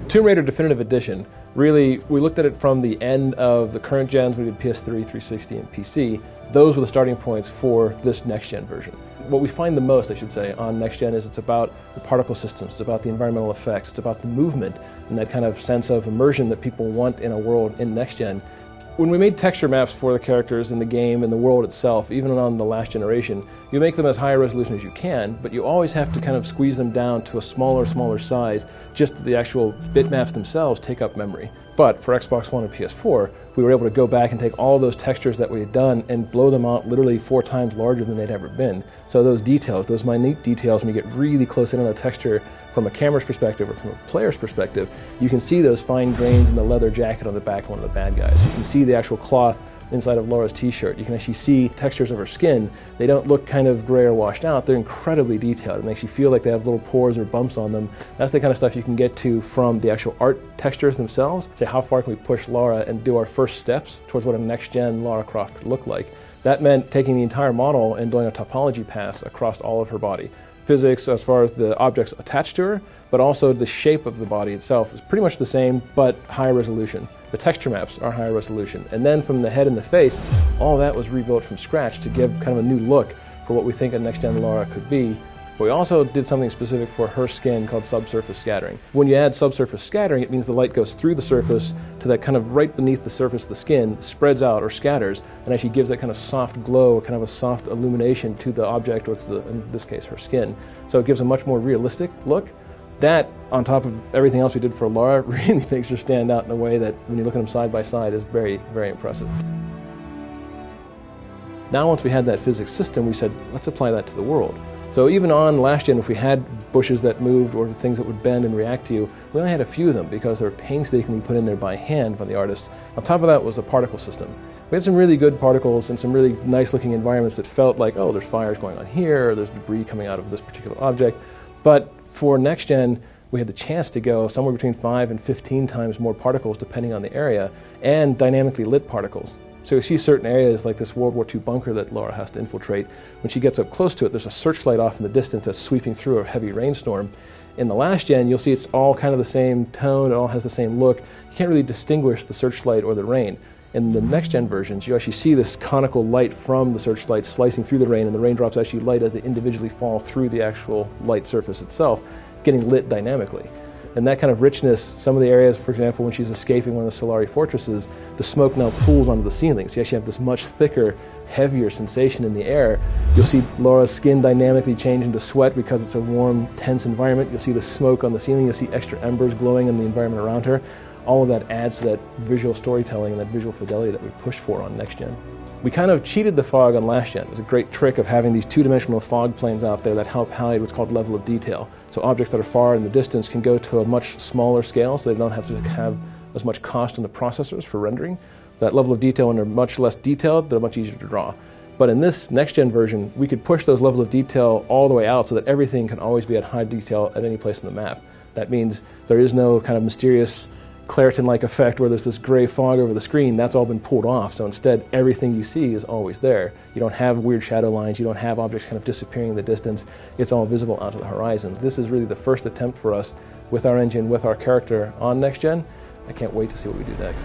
Tomb Raider Definitive Edition, really, we looked at it from the end of the current gens. We did PS3, 360, and PC. Those were the starting points for this next-gen version. What we find the most, I should say, on next-gen is it's about the particle systems, it's about the environmental effects, it's about the movement, and that kind of sense of immersion that people want in a world in next-gen. When we made texture maps for the characters in the game and the world itself, even on the last generation, you make them as high a resolution as you can, but you always have to kind of squeeze them down to a smaller size, just that the actual bitmaps themselves take up memory. But for Xbox One and PS4, we were able to go back and take all those textures that we had done and blow them out literally 4 times larger than they'd ever been. So those details, those minute details, when you get really close in on the texture from a camera's perspective or from a player's perspective, you can see those fine grains in the leather jacket on the back of one of the bad guys. You can see the actual cloth inside of Laura's t-shirt. You can actually see textures of her skin. They don't look kind of gray or washed out. They're incredibly detailed. It makes you feel like they have little pores or bumps on them. That's the kind of stuff you can get to from the actual art textures themselves. Say, how far can we push Laura and do our first steps towards what a next-gen Lara Croft could look like. That meant taking the entire model and doing a topology pass across all of her body. Physics as far as the objects attached to her, but also the shape of the body itself is pretty much the same, but higher resolution. The texture maps are higher resolution. And then from the head and the face, all that was rebuilt from scratch to give kind of a new look for what we think a next-gen Lara could be. But we also did something specific for her skin called subsurface scattering. When you add subsurface scattering, it means the light goes through the surface to that kind of right beneath the surface of the skin, spreads out or scatters, and actually gives that kind of soft glow, kind of a soft illumination to the object, or to the, in this case, her skin. So it gives a much more realistic look. That, on top of everything else we did for Lara, really makes her stand out in a way that, when you look at them side by side, is very, very impressive. Now, once we had that physics system, we said, let's apply that to the world. So even on last gen, if we had bushes that moved or things that would bend and react to you, we only had a few of them because they were painstakingly put in there by hand by the artist. On top of that was a particle system. We had some really good particles and some really nice looking environments that felt like, oh, there's fires going on here, or there's debris coming out of this particular object. But for next gen, we had the chance to go somewhere between 5 and 15 times more particles depending on the area, and dynamically lit particles. So you see certain areas like this World War II bunker that Lara has to infiltrate. When she gets up close to it, there's a searchlight off in the distance that's sweeping through a heavy rainstorm. In the last gen, you'll see it's all kind of the same tone, it all has the same look. You can't really distinguish the searchlight or the rain. In the next gen versions, you actually see this conical light from the searchlight slicing through the rain, and the raindrops actually light as they individually fall through the actual light surface itself, getting lit dynamically. And that kind of richness, some of the areas, for example, when she's escaping one of the Solari fortresses, the smoke now pools onto the ceilings. You actually have this much thicker, heavier sensation in the air. You'll see Laura's skin dynamically change into sweat because it's a warm, tense environment. You'll see the smoke on the ceiling. You'll see extra embers glowing in the environment around her. All of that adds to that visual storytelling and that visual fidelity that we pushed for on next gen. We kind of cheated the fog on last gen. It was a great trick of having these two-dimensional fog planes out there that help hide what's called level of detail. So objects that are far in the distance can go to a much smaller scale, so they don't have to have as much cost on the processors for rendering. That level of detail, when they're much less detailed, they're much easier to draw. But in this next-gen version, we could push those levels of detail all the way out so that everything can always be at high detail at any place on the map. That means there is no kind of mysterious Claritin-like effect where there's this gray fog over the screen. That's all been pulled off, so instead everything you see is always there. You don't have weird shadow lines, you don't have objects kind of disappearing in the distance. It's all visible out to the horizon. This is really the first attempt for us with our engine, with our character on next gen. I can't wait to see what we do next.